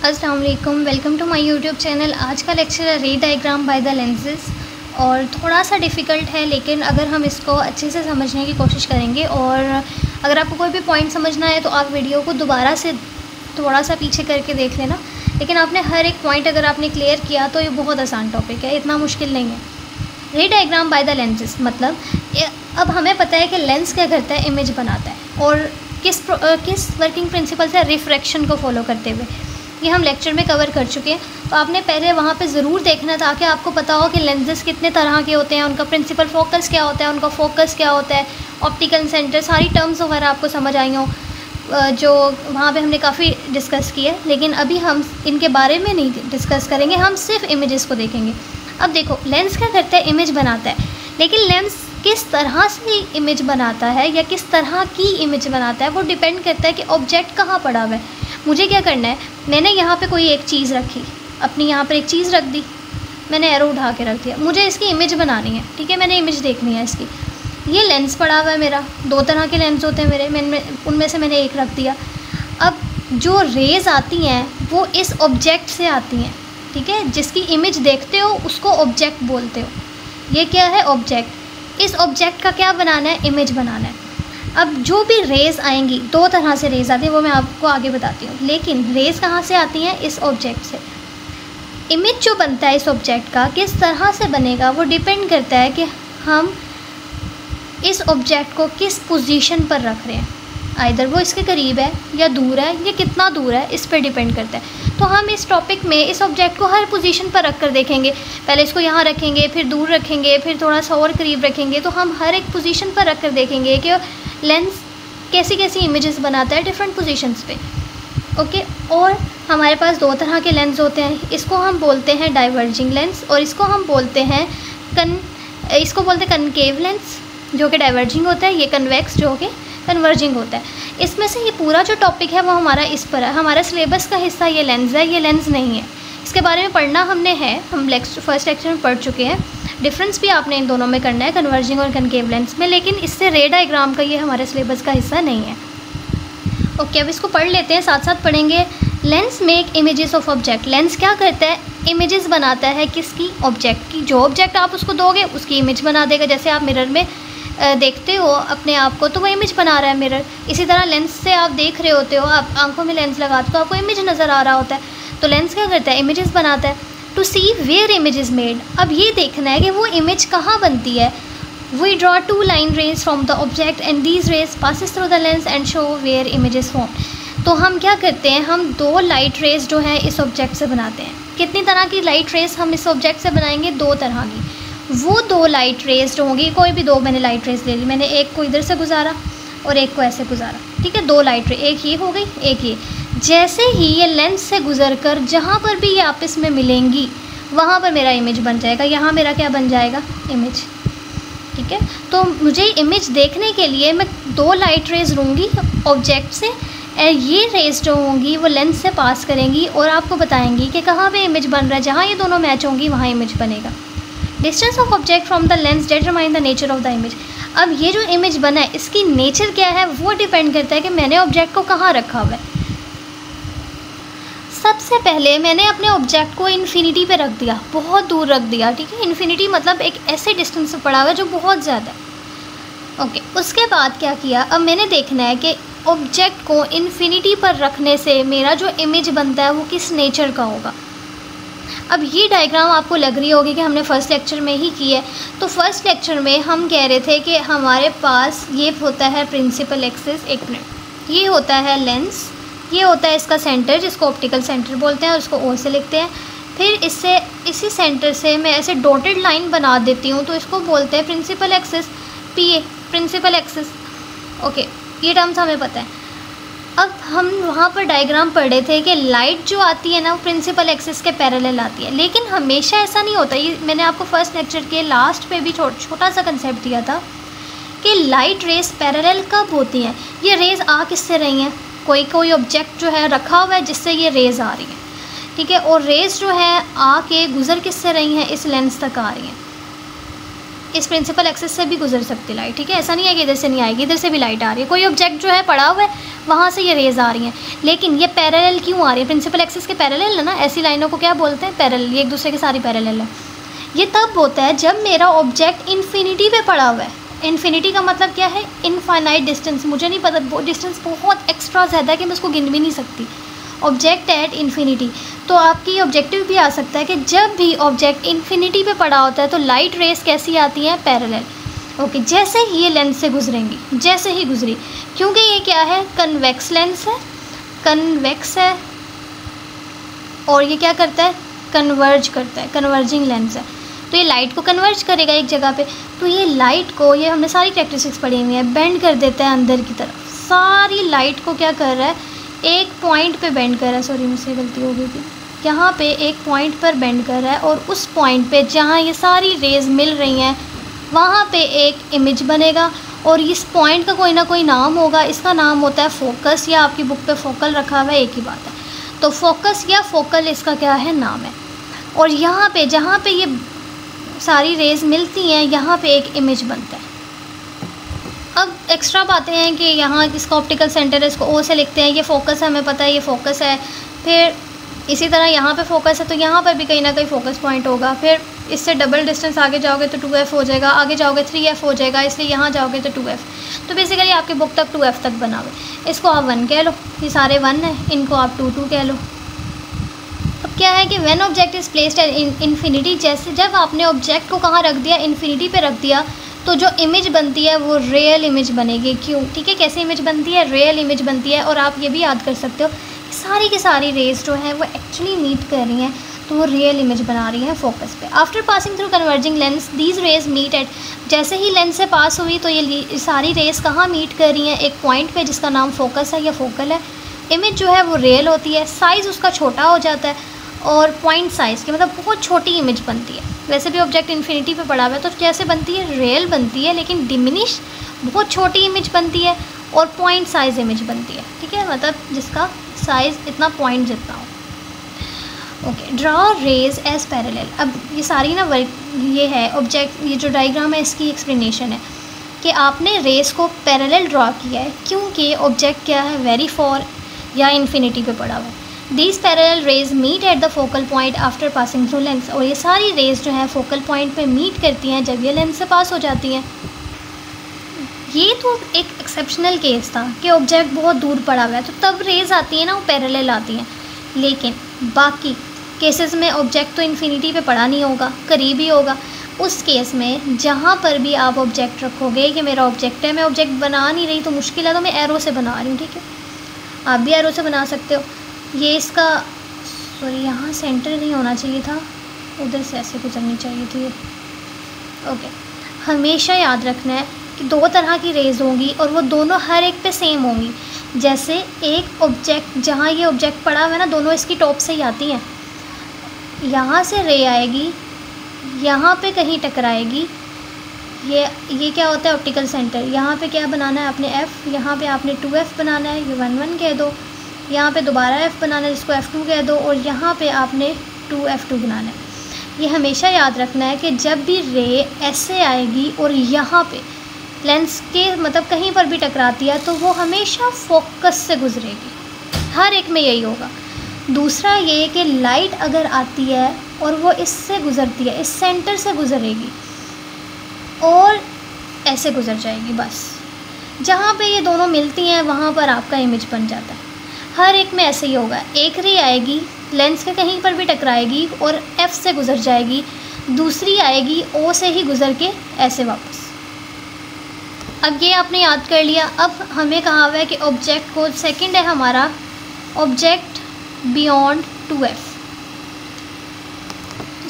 अस्सलाम वालेकुम, welcome to my YouTube channel. आज का लेक्चर है रे डायग्राम बाय द लेंसेज और थोड़ा सा डिफ़िकल्ट है, लेकिन अगर हम इसको अच्छे से समझने की कोशिश करेंगे और अगर आपको कोई भी पॉइंट समझना है तो आप वीडियो को दोबारा से थोड़ा सा पीछे करके देख लेना। लेकिन आपने हर एक पॉइंट अगर आपने क्लियर किया तो ये बहुत आसान टॉपिक है, इतना मुश्किल नहीं है। रे डायग्राम बाय द लेंसेज मतलब अब हमें पता है कि लेंस क्या करता है, इमेज बनाता है और किस वर्किंग प्रिंसिपल से, रिफ्रैक्शन को फॉलो करते हुए। ये हम लेक्चर में कवर कर चुके हैं, तो आपने पहले वहाँ पे ज़रूर देखना ताकि आपको पता हो कि लेंसेज कितने तरह के होते हैं, उनका प्रिंसिपल फोकस क्या होता है, उनका फोकस क्या होता है, ऑप्टिकल सेंटर, सारी टर्म्स वगैरह आपको समझ आई हों जो वहाँ पे हमने काफ़ी डिस्कस किया है। लेकिन अभी हम इनके बारे में नहीं डिस्कस करेंगे, हम सिर्फ इमेजेस को देखेंगे। अब देखो, लेंस क्या करता है, इमेज बनाता है। लेकिन लेंस किस तरह से इमेज बनाता है या किस तरह की इमेज बनाता है वो डिपेंड करता है कि ऑब्जेक्ट कहाँ पड़ा हुआ है। मुझे क्या करना है, मैंने यहाँ पे कोई एक चीज़ रखी, अपनी यहाँ पर एक चीज़ रख दी, मैंने एरो उठा के रख दिया, मुझे इसकी इमेज बनानी है। ठीक है, मैंने इमेज देखनी है इसकी। ये लेंस पड़ा हुआ है मेरा, दो तरह के लेंस होते हैं मेरे, उनमें से मैंने एक रख दिया। अब जो रेज़ आती हैं वो इस ऑब्जेक्ट से आती हैं। ठीक है, जिसकी इमेज देखते हो उसको ऑब्जेक्ट बोलते हो। ये क्या है, ऑब्जेक्ट। इस ऑब्जेक्ट का क्या बनाना है, इमेज बनाना है। अब जो भी रेज़ आएंगी, दो तरह से रेज़ आती है, वो मैं आपको आगे बताती हूँ। लेकिन रेज़ कहाँ से आती हैं, इस ऑब्जेक्ट से। इमेज जो बनता है इस ऑब्जेक्ट का किस तरह से बनेगा वो डिपेंड करता है कि हम इस ऑब्जेक्ट को किस पोजीशन पर रख रहे हैं। आइदर वो इसके करीब है या दूर है या कितना दूर है, इस पर डिपेंड करता है। तो हम इस टॉपिक में इस ऑब्जेक्ट को हर पोजीशन पर रख कर देखेंगे। पहले इसको यहाँ रखेंगे, फिर दूर रखेंगे, फिर थोड़ा सा और करीब रखेंगे। तो हम हर एक पोजीशन पर रख कर देखेंगे कि लेंस कैसी कैसी इमेजेस बनाता है डिफरेंट पोजीशंस पे। ओके, और हमारे पास दो तरह के लेंस होते हैं। इसको हम बोलते हैं डाइवर्जिंग लेंस और इसको हम बोलते हैं कनकेव लेंस, जो कि डाइवर्जिंग होता है। ये कन्वेक्स जो कि कन्वर्जिंग होता है। इसमें से ये पूरा जो टॉपिक है वो हमारा इस पर है। हमारा सिलेबस का हिस्सा ये लेंस है, ये लेंस नहीं है। इसके बारे में पढ़ना हमने है, हम फर्स्ट लेक्चर में पढ़ चुके हैं। डिफरेंस भी आपने इन दोनों में करना है, कन्वर्जिंग और कनकेव लेंस में। लेकिन इससे रे डायग्राम का ये हमारे सिलेबस का हिस्सा नहीं है। ओके, अब इसको पढ़ लेते हैं, साथ साथ पढ़ेंगे। Lens make images of object. Lens क्या करता है, इमेजेस बनाता है। किसकी, ऑब्जेक्ट की। जो ऑब्जेक्ट आप उसको दोगे उसकी इमेज बना देगा। जैसे आप मिरर में देखते हो अपने आप को तो वो इमेज बना रहा है मिरर। इसी तरह लेंस से आप देख रहे होते हो, आप आंखों में लेंस लगाते हो तो आपको इमेज नज़र आ रहा होता है। तो लेंस क्या करता है, इमेजेस बनाता है। To see where image is made, अब ये देखना है कि वो इमेज कहाँ बनती है। We draw two line rays from the object and these rays passes through the lens and show where image is form. तो हम क्या करते हैं, हम दो लाइट रेज जो है इस ऑब्जेक्ट से बनाते हैं। कितनी तरह की लाइट रेज हम इस ऑब्जेक्ट से बनाएंगे, दो तरह की। वो दो लाइट रेज जो होंगी, कोई भी दो मैंने लाइट रेज ले ली, मैंने एक को इधर से गुजारा और एक को ऐसे गुजारा। ठीक है, दो लाइट रे, एक ये हो गई, एक ये। जैसे ही ये लेंस से गुजर कर जहाँ पर भी ये आपस में मिलेंगी वहाँ पर मेरा इमेज बन जाएगा। यहाँ मेरा क्या बन जाएगा, इमेज। ठीक है, तो मुझे इमेज देखने के लिए मैं दो लाइट रेज लूँगी ऑब्जेक्ट से, ये रेज जो होंगी वो लेंस से पास करेंगी और आपको बताएंगी कि कहाँ पे इमेज बन रहा है। जहाँ ये दोनों मैच होंगी वहाँ इमेज बनेगा। Distance of object from the lens determine the nature of the image. अब ये जो इमेज बना है इसकी नेचर क्या है वो डिपेंड करता है कि मैंने ऑब्जेक्ट को कहाँ रखा हुआ है। सबसे पहले मैंने अपने ऑब्जेक्ट को इन्फिनिटी पे रख दिया, बहुत दूर रख दिया। ठीक है, इन्फिनिटी मतलब एक ऐसे डिस्टेंस पे पड़ा हुआ है जो बहुत ज़्यादा है। ओके, उसके बाद क्या किया, अब मैंने देखना है कि ऑब्जेक्ट को इन्फिनिटी पर रखने से मेरा जो इमेज बनता है वो किस नेचर का होगा। अब ये डायग्राम आपको लग रही होगी कि हमने फ़र्स्ट लेक्चर में ही की है। तो फर्स्ट लेक्चर में हम कह रहे थे कि हमारे पास ये होता है प्रिंसिपल एक्सिस, एक मिनट, ये होता है लेंस, ये होता है इसका सेंटर जिसको ऑप्टिकल सेंटर बोलते हैं और उसको ओ से लिखते हैं। फिर इससे इसी सेंटर से मैं ऐसे डॉटेड लाइन बना देती हूँ तो इसको बोलते हैं principal axis, P A, principal axis. Okay, ये टर्म्स हमें पता है। अब हम वहाँ पर डायग्राम पढ़ रहे थे कि लाइट जो आती है ना वो प्रिंसिपल एक्सिस के पैरेलल आती है। लेकिन हमेशा ऐसा नहीं होता। ये मैंने आपको फर्स्ट लेक्चर के लास्ट पे भी छोटा सा कंसेप्ट दिया था कि लाइट रेस पैरेलल कब होती हैं। ये रेज़ आ किससे रही हैं, कोई ऑब्जेक्ट जो है रखा हुआ है जिससे ये रेज़ आ रही हैं। ठीक है, और रेज़ जो है आके गुज़र किससे रही हैं, इस लेंस तक आ रही हैं। इस प्रिंसिपल एक्सिस से भी गुजर सकती है लाइट, ठीक है। ऐसा नहीं है कि इधर से नहीं आएगी, इधर से भी लाइट आ रही है। कोई ऑब्जेक्ट जो है पड़ा हुआ है वहाँ से ये रेज आ रही हैं, लेकिन ये पैरेलल क्यों आ रही है? प्रिंसिपल एक्सिस के पैरेलल है ना, ऐसी लाइनों को क्या बोलते हैं? पैरेलल। ये एक दूसरे के सारी पैरेलल है। ये तब होता है जब मेरा ऑब्जेक्ट इन्फिनिटी पे पड़ा हुआ है। इन्फिनिटी का मतलब क्या है? Infinite distance. मुझे नहीं पता, वो डिस्टेंस बहुत एक्स्ट्रा ज़्यादा है कि मैं उसको गिन भी नहीं सकती। Object at infinity. तो आपकी ऑब्जेक्टिव भी आ सकता है कि जब भी ऑब्जेक्ट इन्फिनिटी पे पड़ा होता है तो लाइट रेस कैसी आती हैं? पैरेलल। ओके, जैसे ही ये लेंस से गुजरेंगी, जैसे ही गुजरी, क्योंकि ये क्या है? कन्वेक्स लेंस है, कन्वेक्स है, और ये क्या करता है? कन्वर्ज करता है, कन्वर्जिंग लेंस है। तो ये लाइट को कन्वर्ज करेगा एक जगह पे। तो ये लाइट को, ये हमने सारी कैरेक्टरिस्टिक्स पढ़ी हुई है, बेंड कर देता है अंदर की तरफ। सारी लाइट को क्या कर रहा है? एक पॉइंट पे बेंड कर रहा है। सॉरी, मुझसे गलती हो गई थी। यहाँ पे एक पॉइंट पर बेंड कर रहा है, और उस पॉइंट पे जहाँ ये सारी रेज मिल रही हैं वहाँ पे एक इमेज बनेगा, और इस पॉइंट का कोई ना कोई नाम होगा। इसका नाम होता है फोकस, या आपकी बुक पे फोकल रखा हुआ है, एक ही बात है। तो फोकस या फोकल इसका क्या है? नाम है। और यहाँ पे जहाँ पे ये सारी रेज मिलती हैं यहाँ पे एक इमेज बनता है। अब एक्स्ट्रा बातें हैं कि यहाँ इसका ऑप्टिकल सेंटर है, इसको ओ से लिखते हैं। ये फोकस है, हमें पता है ये फोकस है। फिर इसी तरह यहाँ पे फोकस है, तो यहाँ पर भी कहीं ना कहीं फोकस पॉइंट होगा। फिर इससे डबल डिस्टेंस आगे जाओगे तो 2f हो जाएगा, आगे जाओगे 3f हो जाएगा, इसलिए यहाँ जाओगे तो 2f। तो बेसिकली आपकी बुक तक 2f तक बना हुआ। इसको आप 1 कह लो, ये सारे 1 हैं, इनको आप 2 कह लो। अब क्या है कि when object is placed at infinity, जैसे जब आपने ऑब्जेक्ट को कहाँ रख दिया? इन्फिनिटी पे रख दिया, तो जो इमेज बनती है वो रियल इमेज बनेगी। क्यों? ठीक है, कैसी इमेज बनती है? रियल इमेज बनती है। और आप ये भी याद कर सकते हो सारी की सारी रेज जो है वो एक्चुअली मीट कर रही हैं, तो वो रियल इमेज बना रही है फोकस पे। After passing through converging lens these rays meet at, जैसे ही लेंस से पास हुई तो ये सारी रेज कहाँ मीट कर रही हैं? एक पॉइंट पे जिसका नाम फोकस है या फोकल है। इमेज जो है वो रियल होती है, साइज़ उसका छोटा हो जाता है, और पॉइंट साइज़ की मतलब बहुत छोटी इमेज बनती है। वैसे भी ऑब्जेक्ट इन्फिनिटी पे पड़ा हुआ है तो कैसे बनती है? रियल बनती है, लेकिन डिमिनिश बहुत छोटी इमेज बनती है, और पॉइंट साइज़ इमेज बनती है। ठीक है, मतलब जिसका साइज़ इतना पॉइंट जितना हो। Okay, draw rays as parallel. अब ये सारी ना वर्क ये है ऑब्जेक्ट, ये जो डायग्राम है इसकी एक्सप्लेनेशन है कि आपने रेस को पैरेलल ड्रॉ किया है क्योंकि ऑब्जेक्ट क्या है? वेरी फॉर या इन्फिनिटी पे पड़ा हुआ है। These parallel rays meet at the focal point after passing through lens। और ये सारी रेज जो है फोकल पॉइंट पे मीट करती हैं जब ये लेंस से पास हो जाती हैं। ये तो एक एक्सेप्शनल केस था कि ऑब्जेक्ट बहुत दूर पड़ा हुआ है, तो तब रेज आती है ना, वो पैरेलल आती हैं। लेकिन बाकी केसेस में ऑब्जेक्ट तो इन्फिनिटी पे पड़ा नहीं होगा, करीब ही होगा। उस केस में जहाँ पर भी आप ऑब्जेक्ट रखोगे, ये मेरा ऑब्जेक्ट है, मैं ऑब्जेक्ट बना नहीं रही तो मुश्किल है, तो मैं एरो से बना रही हूँ। ठीक है, आप भी एरो से बना सकते हो। ये इसका सॉरी यहाँ सेंटर नहीं होना चाहिए था, उधर से ऐसे गुजरनी चाहिए थी। ओके, हमेशा याद रखना है कि 2 तरह की रेज होंगी और वो दोनों हर एक पे सेम होंगी। जैसे एक ऑब्जेक्ट, जहाँ ये ऑब्जेक्ट पड़ा हुआ है ना, दोनों इसकी टॉप से ही आती हैं। यहाँ से रे आएगी, यहाँ पे कहीं टकराएगी। ये क्या होता है? Optical centre. यहाँ पे क्या बनाना है आपने? F। यहाँ पे आपने 2F बनाना है, ये 1 1 कह दो। यहाँ पे दोबारा F बनाना है, जिसको F2 कह दो, और यहाँ पे आपने 2F2 बनाना है। ये हमेशा याद रखना है कि जब भी रे ऐसे आएगी और यहाँ पे लेंस के मतलब कहीं पर भी टकराती है तो वो हमेशा फोकस से गुजरेगी। हर एक में यही होगा। दूसरा ये कि लाइट अगर आती है और वो इससे गुज़रती है, इस सेंटर से गुज़रेगी और ऐसे गुज़र जाएगी। बस जहाँ पे ये दोनों मिलती हैं वहाँ पर आपका इमेज बन जाता है। हर एक में ऐसे ही होगा। एक रे आएगी, लेंस के कहीं पर भी टकराएगी और F से गुज़र जाएगी। दूसरी आएगी O से ही गुज़र के ऐसे वापस। अब ये आपने याद कर लिया। अब हमें कहा हुआ है कि ऑब्जेक्ट को, सेकंड है हमारा object beyond 2F।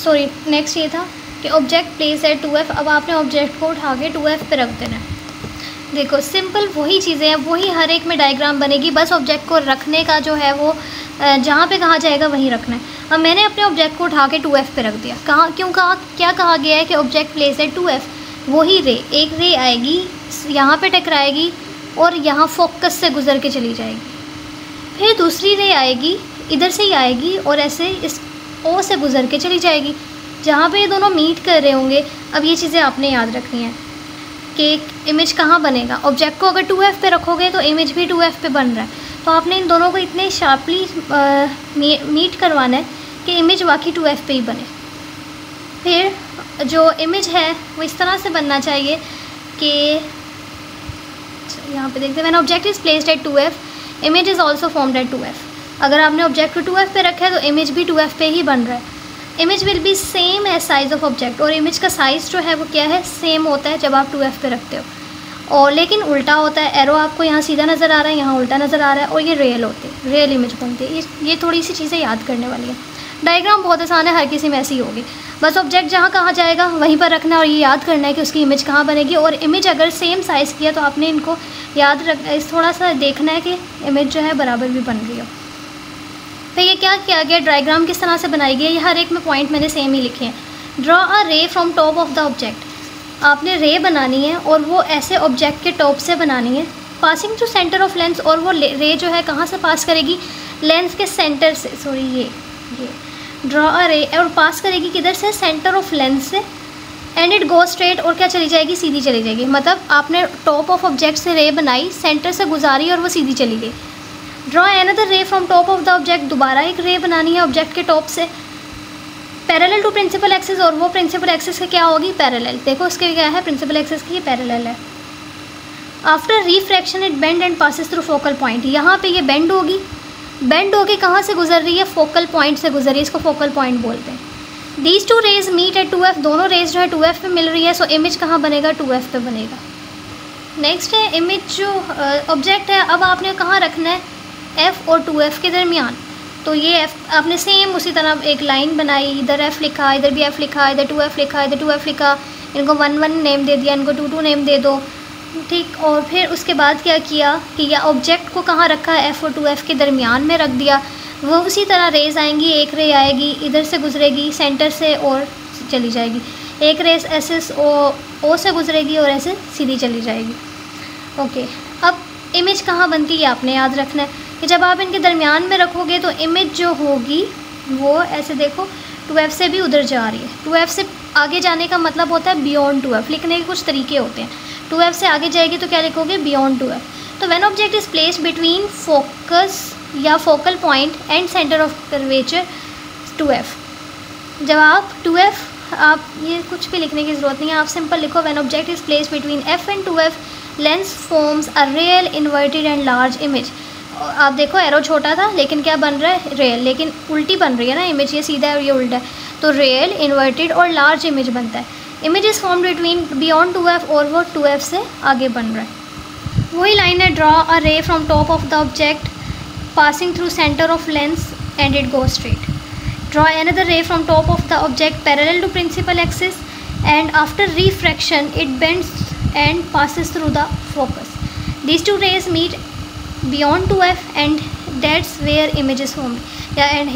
Sorry, next ये था कि ऑब्जेक्ट प्लेस है 2F। अब आपने ऑब्जेक्ट को उठा के 2F पे रख देना है। देखो सिंपल वही चीज़ें हैं, वही हर एक में डायग्राम बनेगी, बस ऑब्जेक्ट को रखने का जो है वो जहाँ पे कहा जाएगा वहीं रखना है। अब मैंने अपने ऑब्जेक्ट को उठा के 2F पे रख दिया। कहाँ क्यों कहा, क्या कहा गया है कि ऑब्जेक्ट प्लेस है 2F। वही रे, एक रे आएगी, यहाँ पे टकराएगी और यहाँ फोकस से गुज़र के चली जाएगी। फिर दूसरी रे आएगी, इधर से ही आएगी और ऐसे इस O से गुज़र के चली जाएगी। जहाँ पे ये दोनों मीट कर रहे होंगे, अब ये चीज़ें आपने याद रखनी है कि इमेज कहाँ बनेगा। ऑब्जेक्ट को अगर 2F पे रखोगे तो इमेज भी 2F पे बन रहा है, तो आपने इन दोनों को इतने शार्पली मीट करवाना है कि इमेज वाकई 2F पे ही बने। फिर जो इमेज है वो इस तरह से बनना चाहिए कि यहाँ पे देखते हैं, when object is placed at 2F, image is also formed at 2F। अगर आपने ऑब्जेक्ट को 2F पे रखा है तो इमेज भी 2F पे ही बन रहा है। Image will be same as size of object, और इमेज का साइज़ जो है वो क्या है, सेम होता है जब आप 2F पे रखते हो। और लेकिन उल्टा होता है, एरो आपको यहाँ सीधा नज़र आ रहा है, यहाँ उल्टा नज़र आ रहा है, और ये रियल होते हैं, रियल इमेज बनती है। ये थोड़ी सी चीज़ें याद करने वाली है। डायग्राम बहुत आसान है, हर किसी में ऐसी होगी, बस ऑब्जेक्ट जहाँ कहाँ जाएगा वहीं पर रखना है और ये याद करना है कि उसकी इमेज कहाँ बनेगी। और इमेज अगर सेम साइज़ की है तो आपने इनको याद थोड़ा सा देखना है कि इमेज जो है बराबर भी बन रही हो। तो ये क्या किया गया, डायग्राम किस तरह से बनाई गई है, ये हर एक में पॉइंट मैंने सेम ही लिखे हैं। ड्रॉ अ रे from top of the object, आपने रे बनानी है और वो ऐसे ऑब्जेक्ट के टॉप से बनानी है, passing through centre of lens, और वो रे जो है कहाँ से पास करेगी, लेंस के सेंटर से, सॉरी ये ड्रॉ अ रे, और पास करेगी किधर से, सेंटर ऑफ लेंस से, एंड इट गो स्ट्रेट, और क्या चली जाएगी, सीधी चली जाएगी। मतलब आपने टॉप ऑफ ऑब्जेक्ट से रे बनाई, सेंटर से गुजारी और वो सीधी चली गई। ड्रॉ अनदर रे from top of the object, दोबारा एक रे बनानी है ऑब्जेक्ट के टॉप से, पैरेलल टू प्रिंसिपल एक्सिस, और वो प्रिंसिपल एक्सिस के क्या होगी, पैरेलल। देखो उसके क्या है, प्रिंसिपल एक्सिस की ये पैरेलल है। After refraction it bend and passes through focal point, यहाँ पे ये बेंड होगी, बेंड होके कहाँ से गुजर रही है, फोकल पॉइंट से गुजर रही है, इसको फोकल पॉइंट बोलते हैं। These two rays meet at 2F, दोनों रेज जो है 2F पे मिल रही है, सो इमेज कहाँ बनेगा, 2F पे बनेगा। नेक्स्ट है इमेज जो ऑब्जेक्ट है, अब आपने कहाँ रखना है, F और 2F के दरमियान। तो ये F आपने सेम उसी तरह एक लाइन बनाई, इधर F लिखा, इधर भी F लिखा, इधर 2F लिखा, इधर 2F लिखा, इनको 1-1 नेम दे दिया, इनको 2-2 नेम दे दो, ठीक। और फिर उसके बाद क्या किया कि यह ऑब्जेक्ट को कहाँ रखा है, F और 2F के दरमियान में रख दिया। वो उसी तरह रेज आएंगी, एक रे आएगी इधर से गुजरेगी सेंटर से और चली जाएगी, एक रेस ऐसे ओ से गुजरेगी और ऐसे सीधी चली जाएगी। ओके, अब इमेज कहाँ बनती है आपने याद रखना है कि जब आप इनके दरमियान में रखोगे तो इमेज जो होगी वो ऐसे देखो 2F से भी उधर जा रही है। 2F से आगे जाने का मतलब होता है बियॉन्ड 2F, लिखने के कुछ तरीके होते हैं। 2F से आगे जाएगी तो क्या लिखोगे, बियॉन्ड 2F। तो when object is placed between focus या focal point and centre of curvature 2F, जब आप 2F, आप ये कुछ भी लिखने की ज़रूरत नहीं है, आप सिंपल लिखो when object is placed between F and 2F lens forms a real inverted and large image. आप देखो एरो छोटा था लेकिन क्या बन रहा है, रियल, लेकिन उल्टी बन रही है ना इमेज, ये सीधा है और ये उल्टा है, तो रियल इन्वर्टेड और लार्ज इमेज बनता है। Image is form between beyond 2F, और वो 2F से आगे बन रहा है। वही लाइन है, ड्रॉ अ रे from top of the object passing through center of lens and it goes straight. Draw another ray from top of the object parallel to principal axis, and after refraction it bends and passes through the focus. These two rays meet beyond 2F and that's where image is formed. Yeah, and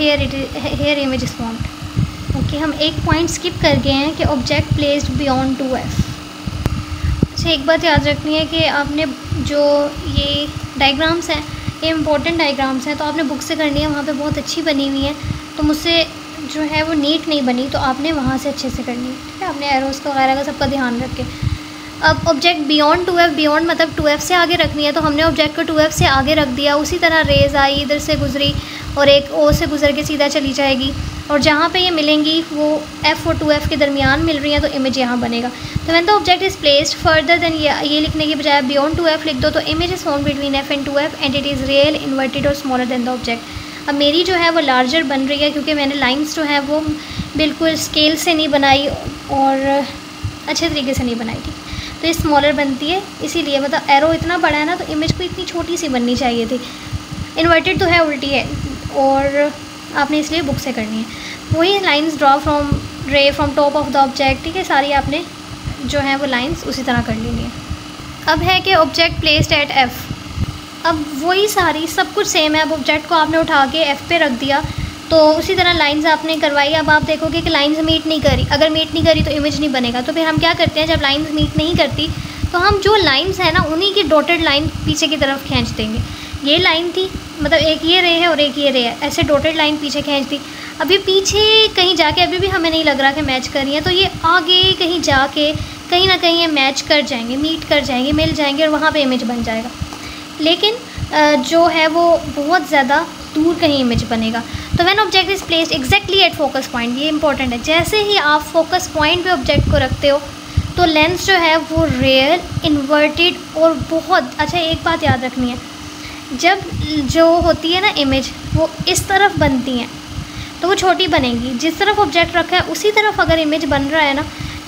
here image is formed. Okay, हम एक point skip कर गए हैं कि object placed beyond 2F। अच्छा, एक बात याद रखनी है कि आपने जो ये डायग्राम्स हैं ये इंपॉर्टेंट डायग्राम्स हैं, तो आपने बुक से करनी है, वहाँ पे बहुत अच्छी बनी हुई है, तो मुझसे जो है वो नीट नहीं बनी, तो आपने वहाँ से अच्छे से करनी है, ठीक है। आपने एरोस वगैरह का सबका ध्यान रख के। अब ऑब्जेक्ट बियॉन्ड 2F, बियॉन्ड मतलब 2F से आगे रखनी है, तो हमने ऑब्जेक्ट को 2F से आगे रख दिया। उसी तरह रेज आई, इधर से गुजरी और एक O से गुजर के सीधा चली जाएगी, और जहाँ पे ये मिलेंगी वो F और 2F के दरमियान मिल रही हैं, तो इमेज यहाँ बनेगा। तो when the object is placed further than, ये लिखने की बजाय बियॉन्ड 2F लिख दो, तो image is form between F and 2F and it is real inverted और स्मॉलर देन द ऑब्जेक्ट। अब मेरी जो है वो लार्जर बन रही है क्योंकि मैंने लाइन्स जो है वो बिल्कुल स्केल से नहीं बनाई और अच्छे तरीके से नहीं बनाई थी, तो ये स्मॉलर बनती है, इसीलिए मतलब एरो इतना बड़ा है ना, तो इमेज को इतनी छोटी सी बननी चाहिए थी। इन्वर्टेड तो है, उल्टी है, और आपने इसलिए बुक से करनी है। वही लाइंस ड्रॉ फ्रॉम रे from top of the object, ठीक है, सारी आपने जो है वो लाइंस उसी तरह कर लेनी है। अब है कि ऑब्जेक्ट प्लेस्ड एट F, अब वही सारी सब कुछ सेम है। अब ऑब्जेक्ट को आपने उठा के F पे रख दिया, तो उसी तरह लाइंस आपने करवाई। अब आप देखोगे कि लाइंस मीट नहीं करी, अगर मीट नहीं करी तो इमेज नहीं बनेगा। तो फिर हम क्या करते हैं, जब लाइंस मीट नहीं करती तो हम जो लाइंस है ना उन्हीं की डॉटेड लाइन पीछे की तरफ खींच देंगे। ये लाइन थी, मतलब एक ये रे है और एक ये रे है, ऐसे डॉटेड लाइन पीछे खींच दी। अभी पीछे कहीं जाके अभी भी हमें नहीं लग रहा कि मैच कर रही है, तो ये आगे कहीं जाके कहीं ना कहीं ये मैच कर जाएंगे, मीट कर जाएंगे, मिल जाएंगे और वहाँ पे इमेज बन जाएगा। लेकिन जो है वो बहुत ज़्यादा दूर कहीं इमेज बनेगा। तो when object is placed exactly at focus point, ये इंपॉर्टेंट है, जैसे ही आप फोकस पॉइंट पे ऑब्जेक्ट को रखते हो तो लेंस जो है वो रेयर, इन्वर्टेड और बहुत अच्छा, एक बात याद रखनी है, जब जो होती है ना इमेज वो इस तरफ बनती हैं तो वो छोटी बनेगी। जिस तरफ ऑब्जेक्ट रखा है उसी तरफ अगर इमेज बन रहा है ना,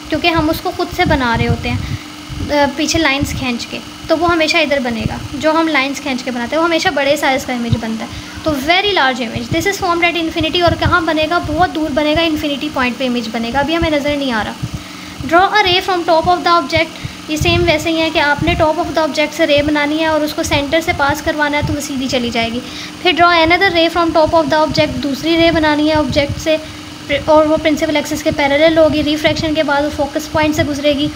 क्योंकि हम उसको खुद से बना रहे होते हैं पीछे लाइंस खींच के, तो वो हमेशा इधर बनेगा। जो हम लाइंस खींच के बनाते हैं वो हमेशा बड़े साइज़ का इमेज बनता है। तो very large image, this is formed at infinity, और कहाँ बनेगा, बहुत दूर बनेगा, इन्फिनिटी पॉइंट पे इमेज बनेगा, अभी हमें नज़र नहीं आ रहा। ड्रॉ अ रे from top of the object, ये सेम वैसे ही है कि आपने टॉप ऑफ द ऑब्जेक्ट से रे बनानी है और उसको सेंटर से पास करवाना है तो वो सीधी चली जाएगी। फिर ड्रॉ अनदर रे from top of the object, दूसरी रे बनानी है ऑब्जेक्ट से और वो प्रिंसिपल एक्सिस के पैरेलल होगी। रिफ्रैक्शन के बाद वो फोकस पॉइंट से गुजरेगी।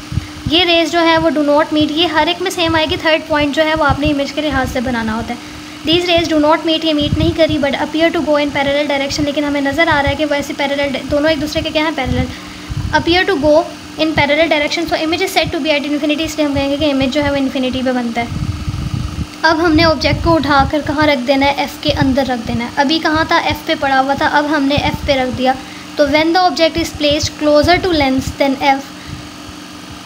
ये रेज जो है वो डू नॉट मीट, ये हर एक में सेम आएगी। थर्ड पॉइंट जो है वो आपने इमेज के लिहाज से बनाना होता है। These rays do not meet, ये मीट नहीं करी, but appear to go in parallel direction, लेकिन हमें नज़र आ रहा है कि वैसे पैरेलल, दोनों एक दूसरे के क्या है, parallel, appear to go in parallel direction. So image is set to be at infinity, इसलिए हम कहेंगे कि इमेज जो है वो इन्फिनिटी पे बनता है। अब हमने ऑब्जेक्ट को उठाकर कहाँ रख देना है, एफ़ के अंदर रख देना है। अभी कहाँ था, एफ़ पे पड़ा हुआ था, अब हमने एफ़ पे रख दिया। तो when the object is placed closer to lens than F,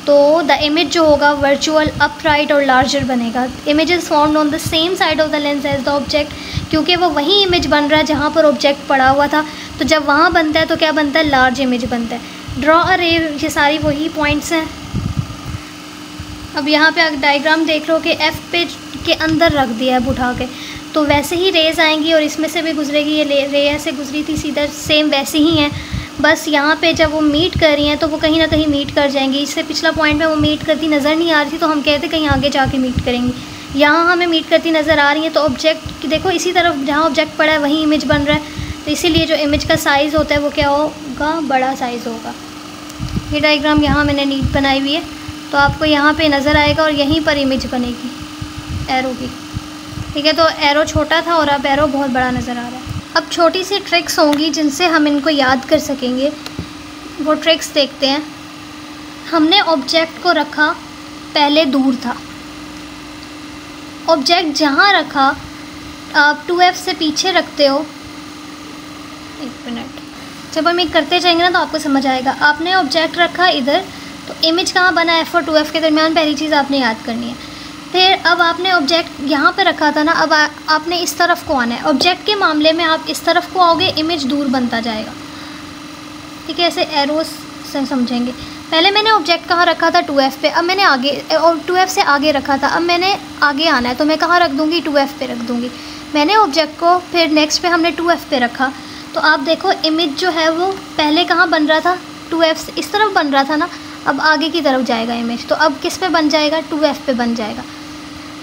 तो द इमेज जो होगा वर्चुअल, अपराइट और लार्जर बनेगा। Image is formed on the same side of the lens as the object, क्योंकि वो वही इमेज बन रहा है जहाँ पर ऑब्जेक्ट पड़ा हुआ था। तो जब वहाँ बनता है तो क्या बनता है, लार्ज इमेज बनता है। ड्रॉ अ रे, ये सारी वही पॉइंट्स हैं। अब यहाँ पे डायग्राम देख लो कि एफ़ पे के अंदर रख दिया है उठा के, तो वैसे ही रेज आएंगी और इसमें से भी गुजरेगी। ये रे ऐसे गुजरी थी सीधा, सेम वैसी ही हैं, बस यहाँ पे जब वो मीट कर रही हैं तो वो कहीं ना कहीं मीट कर जाएंगी। इससे पिछला पॉइंट पे वो मीट करती नज़र नहीं आ रही थी तो हम कहते कहीं आगे जाके मीट करेंगी। यहाँ हमें मीट करती नज़र आ रही है, तो ऑब्जेक्ट देखो इसी तरफ जहाँ ऑब्जेक्ट पड़ा है वहीं इमेज बन रहा है, तो इसीलिए जो इमेज का साइज़ होता है वो क्या होगा, बड़ा साइज़ होगा। ये डायग्राम यहाँ मैंने नीट बनाई हुई है, तो आपको यहाँ पे नज़र आएगा और यहीं पर इमेज बनेगी एरो की, ठीक है। तो एरो छोटा था और अब एरो बहुत बड़ा नज़र आ रहा है। अब छोटी सी ट्रिक्स होंगी जिनसे हम इनको याद कर सकेंगे, वो ट्रिक्स देखते हैं। हमने ऑब्जेक्ट को रखा, पहले दूर था ऑब्जेक्ट, जहाँ रखा आप 2F से पीछे रखते हो। एक मिनट, जब हम ये करते जाएंगे ना तो आपको समझ आएगा। आपने ऑब्जेक्ट रखा इधर, तो इमेज कहाँ बना, F और 2F के दरमियान, पहली चीज़ आपने याद करनी है। फिर अब आपने ऑब्जेक्ट यहाँ पे रखा था ना, अब आपने इस तरफ को आना है। ऑब्जेक्ट के मामले में आप इस तरफ को आओगे, इमेज दूर बनता जाएगा, ठीक है। ऐसे एरोस से समझेंगे। पहले मैंने ऑब्जेक्ट कहाँ रखा था, 2F पे, अब मैंने आगे और 2F से आगे रखा था, अब मैंने आगे आना है तो मैं कहाँ रख दूँगी, 2F पे रख दूँगी। मैंने ऑब्जेक्ट को फिर नेक्स्ट पे हमने 2F पे रखा, तो आप देखो इमेज जो है वो पहले कहाँ बन रहा था, 2F से इस तरफ बन रहा था ना, अब आगे की तरफ जाएगा इमेज, तो अब किस पे बन जाएगा, 2F पे बन जाएगा।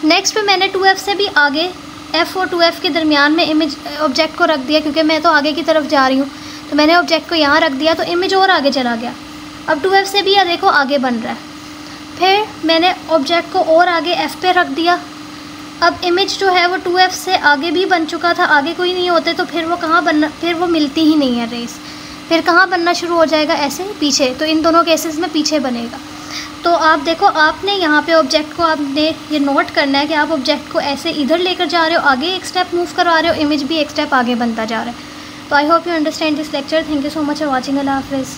नेक्स्ट पे मैंने 2F से भी आगे, F और 2F के दरमियान में इमेज ऑब्जेक्ट को रख दिया, क्योंकि मैं तो आगे की तरफ जा रही हूँ, तो मैंने ऑब्जेक्ट को यहाँ रख दिया तो इमेज और आगे चला गया। अब 2F से भी यह देखो आगे बन रहा है। फिर मैंने ऑब्जेक्ट को और आगे F पे रख दिया, अब इमेज जो है वो 2F से आगे भी बन चुका था, आगे कोई नहीं होते तो फिर वो कहाँ बनना, फिर वो मिलती ही नहीं है रेस, फिर कहाँ बनना शुरू हो जाएगा, ऐसे पीछे। तो इन दोनों केसेस में पीछे बनेगा। तो आप देखो, आपने यहाँ पे ऑब्जेक्ट को आपने ये नोट करना है कि आप ऑब्जेक्ट को ऐसे इधर लेकर जा रहे हो, आगे एक स्टेप मूव करवा रहे हो, इमेज भी एक स्टेप आगे बनता जा रहा है। तो I hope you understand this lecture. Thank you so much for watching. अल्लाह हाफिज़।